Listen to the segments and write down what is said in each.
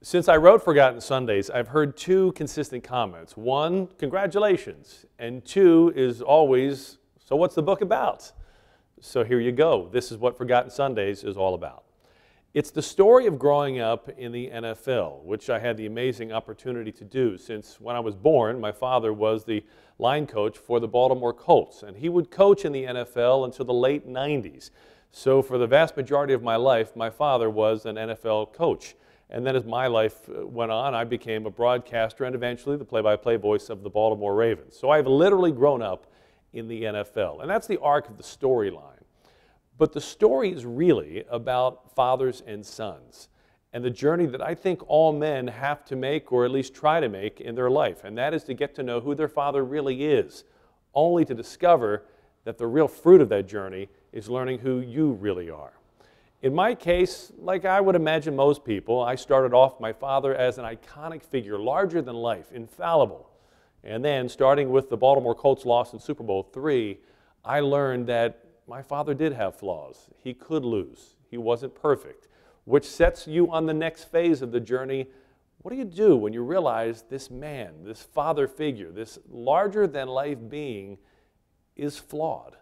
Since I wrote Forgotten Sundays, I've heard two consistent comments. One, congratulations, and two is always, so what's the book about? So here you go. This is what Forgotten Sundays is all about. It's the story of growing up in the NFL, which I had the amazing opportunity to do since when I was born, my father was the line coach for the Baltimore Colts, and he would coach in the NFL until the late 90s. So for the vast majority of my life, my father was an NFL coach. And then as my life went on, I became a broadcaster and eventually the play-by-play voice of the Baltimore Ravens. So I've literally grown up in the NFL. And that's the arc of the storyline. But the story is really about fathers and sons and the journey that I think all men have to make, or at least try to make, in their life. And that is to get to know who their father really is, only to discover that the real fruit of that journey is learning who you really are. In my case, like I would imagine most people, I started off my father as an iconic figure, larger than life, infallible. And then, starting with the Baltimore Colts loss in Super Bowl III, I learned that my father did have flaws. He could lose. He wasn't perfect, which sets you on the next phase of the journey. What do you do when you realize this man, this father figure, this larger-than-life being is flawed,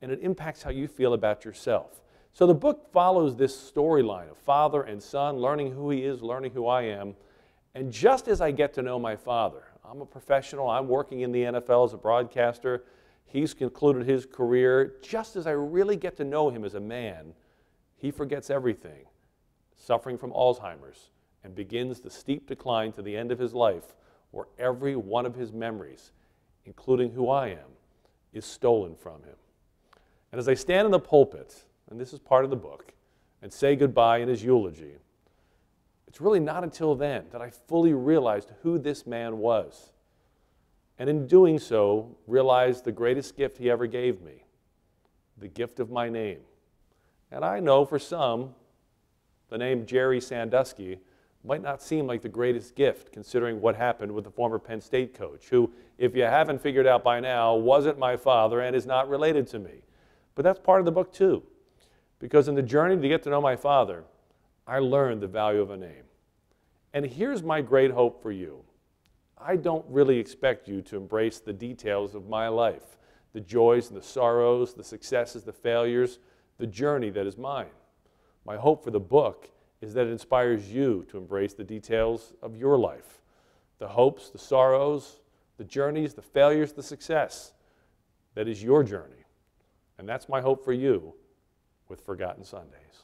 and it impacts how you feel about yourself? So the book follows this storyline of father and son, learning who he is, learning who I am. And just as I get to know my father, I'm a professional, I'm working in the NFL as a broadcaster, he's concluded his career, just as I really get to know him as a man, he forgets everything, suffering from Alzheimer's, and begins the steep decline to the end of his life, where every one of his memories, including who I am, is stolen from him. And as I stand in the pulpit, and this is part of the book, and say goodbye in his eulogy, it's really not until then that I fully realized who this man was. And in doing so, realized the greatest gift he ever gave me, the gift of my name. And I know for some, the name Gerry Sandusky might not seem like the greatest gift, considering what happened with the former Penn State coach, who, if you haven't figured out by now, wasn't my father and is not related to me. But that's part of the book too. Because in the journey to get to know my father, I learned the value of a name. And here's my great hope for you. I don't really expect you to embrace the details of my life, the joys and the sorrows, the successes, the failures, the journey that is mine. My hope for the book is that it inspires you to embrace the details of your life, the hopes, the sorrows, the journeys, the failures, the success. That is your journey. And that's my hope for you with Forgotten Sundays.